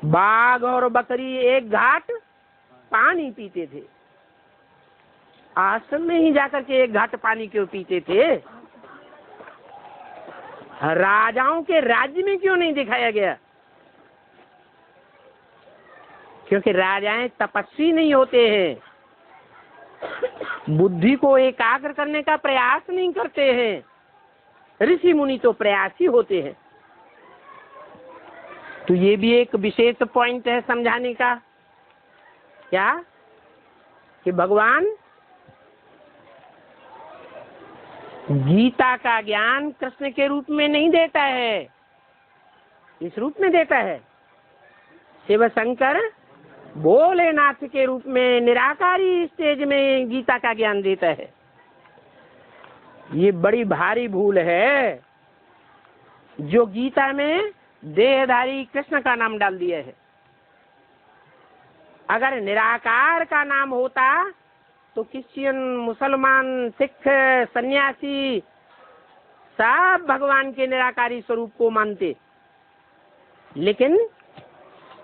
बाघ और बकरी एक घाट पानी पीते थे। आश्रम में ही जाकर के एक घाट पानी क्यों पीते थे? राजाओं के राज्य में क्यों नहीं दिखाया गया? क्योंकि राजाएं तपस्वी नहीं होते हैं, बुद्धि को एकाग्र करने का प्रयास नहीं करते हैं। ऋषि मुनि तो प्रयासी होते हैं। तो ये भी एक विशेष पॉइंट है समझाने का, क्या कि भगवान गीता का ज्ञान कृष्ण के रूप में नहीं देता है, इस रूप में देता है। शिव शंकर भोलेनाथ के रूप में निराकारी स्टेज में गीता का ज्ञान देता है। ये बड़ी भारी भूल है जो गीता में देहधारी कृष्ण का नाम डाल दिया है। अगर निराकार का नाम होता तो क्रिश्चियन, मुसलमान, सिख, सन्यासी सब भगवान के निराकारी स्वरूप को मानते। लेकिन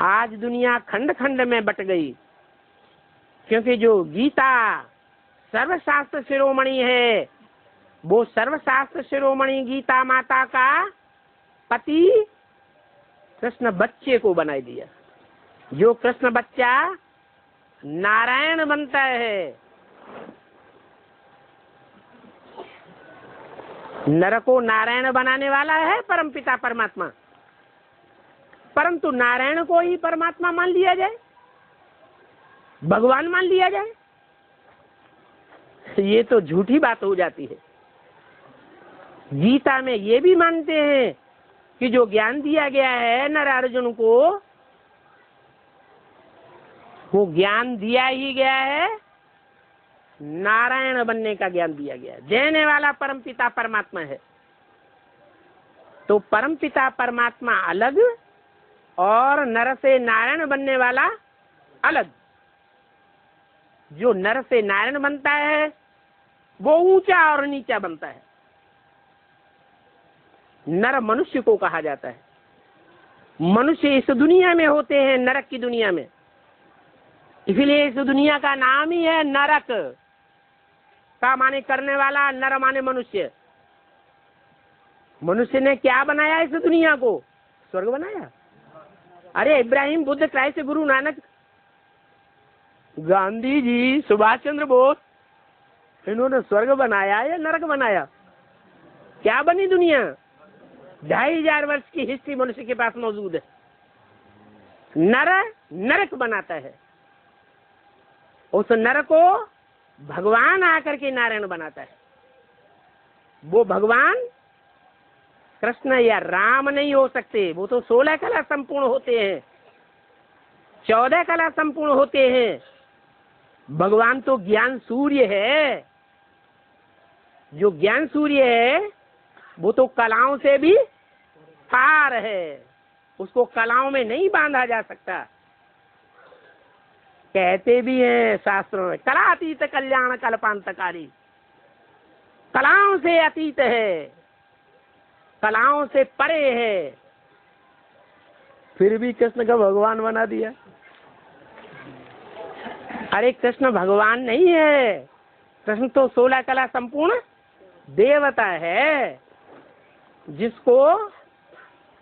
आज दुनिया खंड खंड में बट गई, क्योंकि जो गीता सर्वशास्त्र शिरोमणि है, वो सर्वशास्त्र शिरोमणि गीता माता का पति कृष्ण बच्चे को बना दिया। जो कृष्ण बच्चा नारायण बनता है, नर को नारायण बनाने वाला है परमपिता परमात्मा, परंतु नारायण को ही परमात्मा मान लिया जाए, भगवान मान लिया जाए, ये तो झूठी बात हो जाती है। गीता में ये भी मानते हैं कि जो ज्ञान दिया गया है नर अर्जुन को, वो ज्ञान दिया ही गया है, नारायण बनने का ज्ञान दिया गया है। देने वाला परमपिता परमात्मा है। तो परमपिता परमात्मा अलग और नर से नारायण बनने वाला अलग। जो नर से नारायण बनता है वो ऊंचा और नीचा बनता है। नर मनुष्य को कहा जाता है। मनुष्य इस दुनिया में होते हैं, नरक की दुनिया में, इसलिए इस दुनिया का नाम ही है नरक। का माने करने वाला, नर माने मनुष्य। मनुष्य ने क्या बनाया इस दुनिया को? स्वर्ग बनाया। अरे इब्राहिम, बुद्ध, क्राइस्ट, गुरु नानक, गांधी जी, सुभाष चंद्र बोस, इन्होंने स्वर्ग बनाया या नरक बनाया? क्या बनी दुनिया? 2500 वर्ष की हिस्ट्री मनुष्य के पास मौजूद है। नर नरक बनाता है, उस नर को भगवान आकर के नारायण बनाता है। वो भगवान कृष्ण या राम नहीं हो सकते, वो तो 16 कला संपूर्ण होते हैं, 14 कला संपूर्ण होते हैं। भगवान तो ज्ञान सूर्य है। जो ज्ञान सूर्य है वो तो कलाओं से भी पार है, उसको कलाओं में नहीं बांधा जा सकता। कहते भी हैं शास्त्रों में, कलातीत कल्याण कल्पांतकारी। कलाओं से अतीत है, कलाओं से परे है, फिर भी कृष्ण का भगवान बना दिया। अरे कृष्ण भगवान नहीं है, कृष्ण तो 16 कला संपूर्ण देवता है, जिसको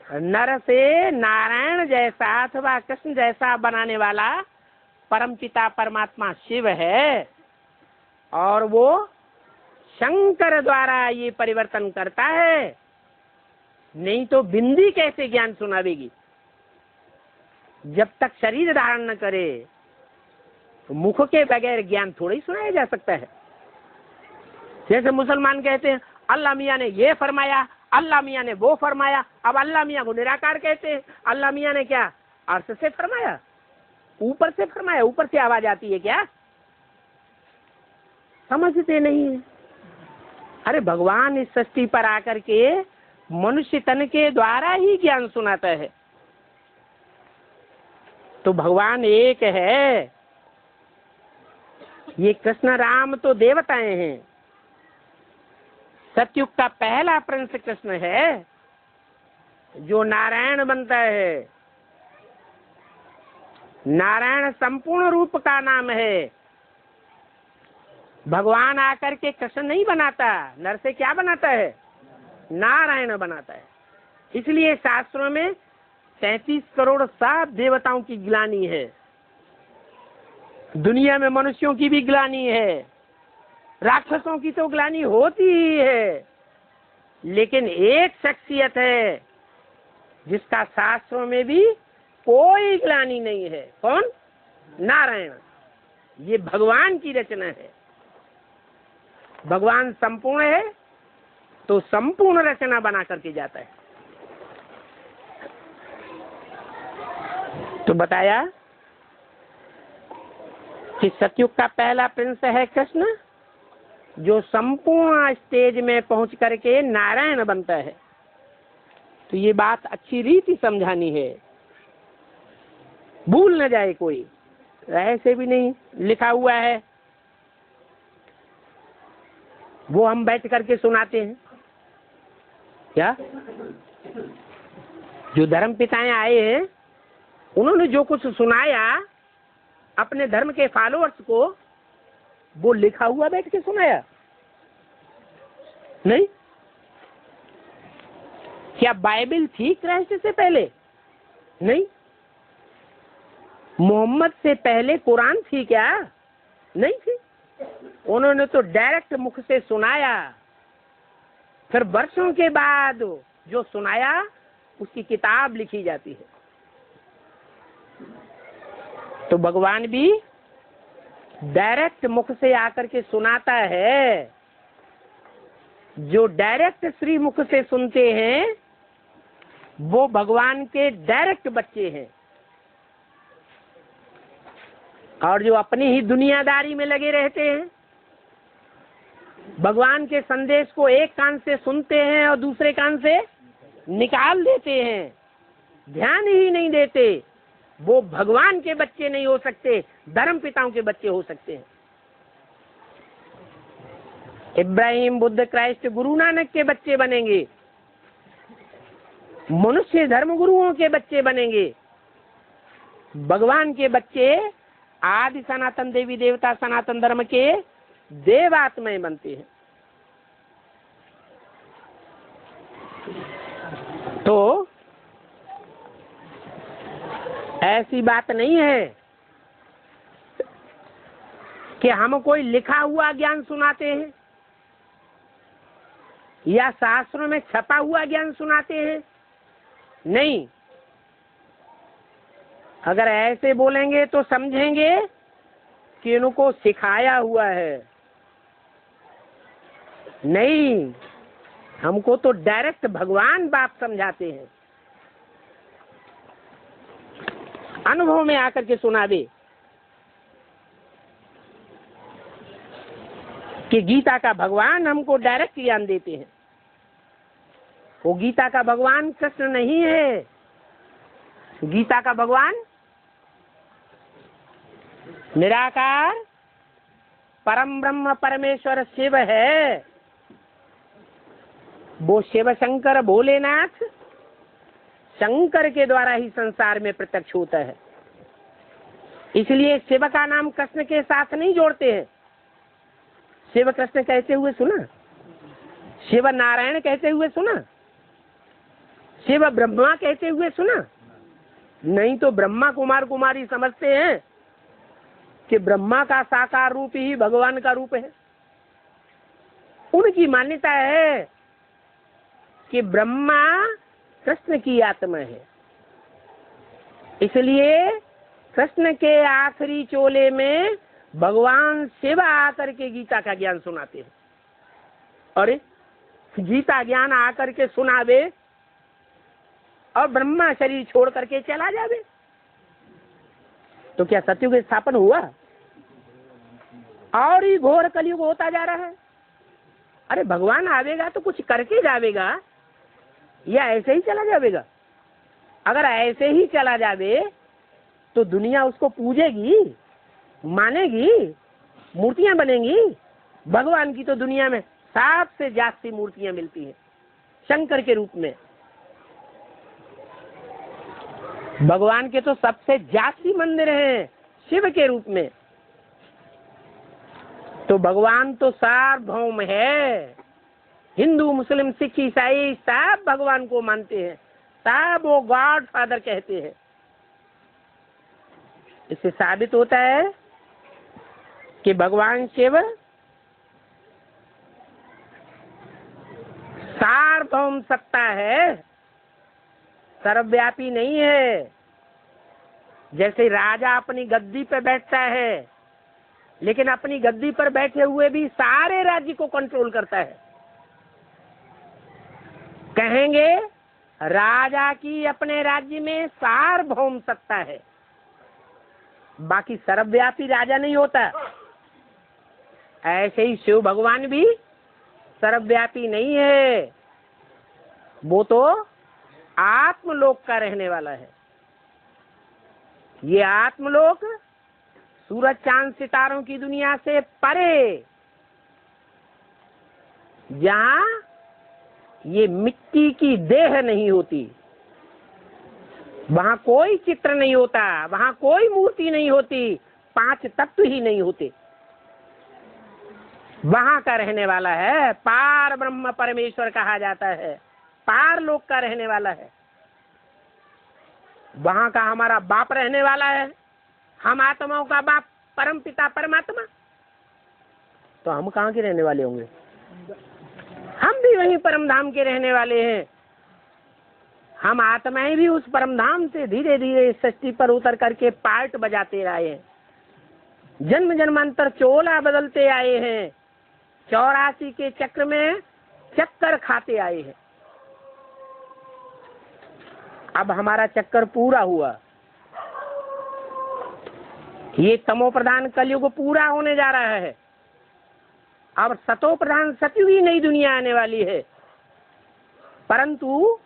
नर से नारायण जैसा अथवा कृष्ण जैसा बनाने वाला परमपिता परमात्मा शिव है। और वो शंकर द्वारा ये परिवर्तन करता है, नहीं तो बिंदी कैसे ज्ञान सुनावेगी? जब तक शरीर धारण न करे तो मुख के बगैर ज्ञान थोड़ा ही सुनाया जा सकता है। जैसे मुसलमान कहते हैं अल्लाह मियाँ ने ये फरमाया, अल्लाह मियाँ ने वो फरमाया। अब अल्लाह मियाँ को निराकार कहते हैं। अल्लाह मियाँ ने क्या अर्श से फरमाया? ऊपर से फरमाया? ऊपर से आवाज आती है क्या? समझते नहीं है। अरे भगवान इस सृष्टि पर आकर के मनुष्य तन के द्वारा ही ज्ञान सुनाता है। तो भगवान एक है। ये कृष्ण राम तो देवताएं हैं। सतयुग का पहला प्रिंस कृष्ण है जो नारायण बनता है। नारायण संपूर्ण रूप का नाम है। भगवान आकर के कृष्ण नहीं बनाता, नर से क्या बनाता है? नारायण बनाता है। इसलिए शास्त्रों में 33 करोड़ सात देवताओं की ग्लानि है। दुनिया में मनुष्यों की भी ग्लानि है, राक्षसों की तो ग्लानि होती ही है। लेकिन एक शख्सियत है जिसका शास्त्रों में भी कोई ग्लानि नहीं है। कौन? नारायण। ये भगवान की रचना है। भगवान संपूर्ण है तो संपूर्ण रचना बना करके जाता है। तो बताया कि सतयुग का पहला प्रिंस है कृष्ण, जो संपूर्ण स्टेज में पहुंच करके नारायण बनता है। तो ये बात अच्छी रीति समझानी है, भूल न जाए कोई। ऐसे भी नहीं लिखा हुआ है, वो हम बैठ करके सुनाते हैं क्या? जो धर्म पिताएं आए हैं उन्होंने जो कुछ सुनाया अपने धर्म के फॉलोअर्स को, वो लिखा हुआ बैठ के सुनाया नहीं? क्या बाइबल थी क्राइस्ट से पहले? नहीं। मोहम्मद से पहले कुरान थी क्या? नहीं थी। उन्होंने तो डायरेक्ट मुख से सुनाया, फिर वर्षों के बाद जो सुनाया उसकी किताब लिखी जाती है। तो भगवान भी डायरेक्ट मुख से आकर के सुनाता है। जो डायरेक्ट श्री मुख से सुनते हैं वो भगवान के डायरेक्ट बच्चे हैं, और जो अपनी ही दुनियादारी में लगे रहते हैं, भगवान के संदेश को एक कान से सुनते हैं और दूसरे कान से निकाल देते हैं, ध्यान ही नहीं देते, वो भगवान के बच्चे नहीं हो सकते, धर्म पिताओं के बच्चे हो सकते हैं। इब्राहिम, बुद्ध, क्राइस्ट, गुरु नानक के बच्चे बनेंगे, मनुष्य धर्म गुरुओं के बच्चे बनेंगे। भगवान के बच्चे आदि सनातन देवी देवता सनातन धर्म के देवात्माएं बनते हैं। तो ऐसी बात नहीं है कि हम कोई लिखा हुआ ज्ञान सुनाते हैं या शास्त्रों में छपा हुआ ज्ञान सुनाते हैं। नहीं, अगर ऐसे बोलेंगे तो समझेंगे कि इनको सिखाया हुआ है। नहीं, हमको तो डायरेक्ट भगवान बाप समझाते हैं, अनुभव में आकर के सुना दे कि गीता का भगवान हमको डायरेक्ट ज्ञान देते हैं। वो गीता का भगवान कृष्ण नहीं है, गीता का भगवान निराकार परम ब्रह्म परमेश्वर शिव है। वो शिव शंकर भोलेनाथ शंकर के द्वारा ही संसार में प्रत्यक्ष होता है। इसलिए शिव का नाम कृष्ण के साथ नहीं जोड़ते हैं। शिव कृष्ण कहते हुए सुना? शिव नारायण कहते हुए सुना? शिव ब्रह्मा कहते हुए सुना? नहीं, तो ब्रह्मा कुमार कुमारी समझते हैं कि ब्रह्मा का साकार रूप ही भगवान का रूप है। उनकी मान्यता है कि ब्रह्मा कृष्ण की आत्मा है। इसलिए कृष्ण के आखिरी चोले में भगवान शिव आकर के गीता का ज्ञान सुनाते हैं। अरे गीता ज्ञान आकर के सुनावे और ब्रह्मा शरीर छोड़ करके चला जावे, तो क्या सतयुग स्थापन हुआ? और ही घोर कलयुग होता जा रहा है। अरे भगवान आवेगा तो कुछ करके जावेगा या ऐसे ही चला जावेगा? अगर ऐसे ही चला जावे तो दुनिया उसको पूजेगी, मानेगी, मूर्तियां बनेंगी। भगवान की तो दुनिया में 7 से जास्ती मूर्तियां मिलती हैं शंकर के रूप में। भगवान के तो सबसे जास्ती मंदिर हैं शिव के रूप में। तो भगवान तो सार्वभौम है। हिंदू, मुस्लिम, सिख, ईसाई सब भगवान को मानते हैं, सब वो गॉड फादर कहते हैं। इससे साबित होता है कि भगवान शिव सार्वभौम सत्ता है, सर्वव्यापी नहीं है। जैसे राजा अपनी गद्दी पे बैठता है, लेकिन अपनी गद्दी पर बैठे हुए भी सारे राज्य को कंट्रोल करता है। कहेंगे राजा की अपने राज्य में सार्वभौम सत्ता है, बाकी सर्वव्यापी राजा नहीं होता। ऐसे ही शिव भगवान भी सर्वव्यापी नहीं है, वो तो आत्मलोक का रहने वाला है। ये आत्मलोक सूरज चांद सितारों की दुनिया से परे, जहां ये मिट्टी की देह नहीं होती, वहां कोई चित्र नहीं होता, वहां कोई मूर्ति नहीं होती, 5 तत्व ही नहीं होते, वहां का रहने वाला है। पार ब्रह्म परमेश्वर कहा जाता है, पार लोक का रहने वाला है। वहां का हमारा बाप रहने वाला है, हम आत्माओं का बाप परम पिता परमात्मा। तो हम कहाँ के रहने वाले होंगे? हम भी वहीं परम धाम के रहने वाले हैं। हम आत्माएं भी उस परम धाम से धीरे धीरे इस सृष्टि पर उतर करके पार्ट बजाते आए हैं, जन्म जन्मांतर चोला बदलते आए हैं, 84 के चक्र में चक्कर खाते आए हैं। अब हमारा चक्कर पूरा हुआ, ये तमो प्रधान कलयुग पूरा होने जा रहा है। अब सतो प्रधान सतयुगी नई दुनिया आने वाली है, परंतु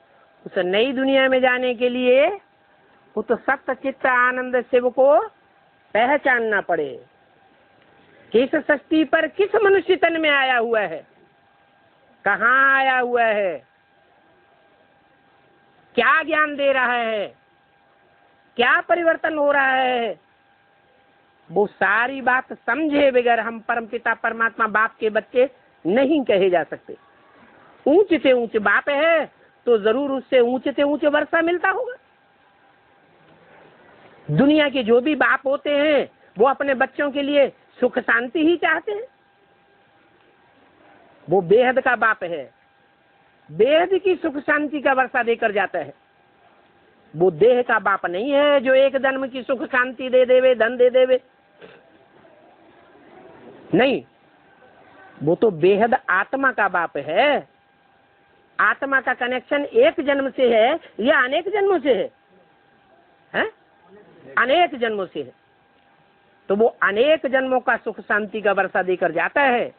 उस नई दुनिया में जाने के लिए उस सत्य चित्त आनंद शिव को पहचानना पड़े। किस सृष्टि पर किस मनुष्य तन में आया हुआ है, कहाँ आया हुआ है, क्या ज्ञान दे रहा है, क्या परिवर्तन हो रहा है, वो सारी बात समझे बगैर हम परमपिता परमात्मा बाप के बच्चे नहीं कहे जा सकते। ऊंच से ऊंच बाप है तो जरूर उससे ऊंचे से ऊंचे वर्षा मिलता होगा। दुनिया के जो भी बाप होते हैं वो अपने बच्चों के लिए सुख शांति ही चाहते हैं। वो बेहद का बाप है, बेहद की सुख शांति का वर्षा देकर जाता है। वो देह का बाप नहीं है जो एक जन्म की सुख शांति दे देवे, धन दे देवे, नहीं। वो तो बेहद आत्मा का बाप है। आत्मा का कनेक्शन एक जन्म से है या अनेक जन्मों से है? अनेक जन्मों से है। तो वो अनेक जन्मों का सुख शांति का वर्षा देकर जाता है।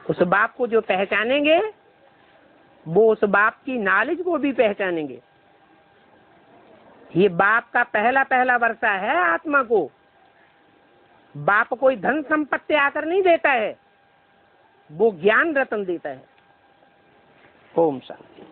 उस बाप को जो पहचानेंगे वो उस बाप की नॉलेज को भी पहचानेंगे। ये बाप का पहला पहला वर्षा है आत्मा को। बाप कोई धन संपत्ति आकर नहीं देता है, वो ज्ञान रत्न देता है। ओम शांति।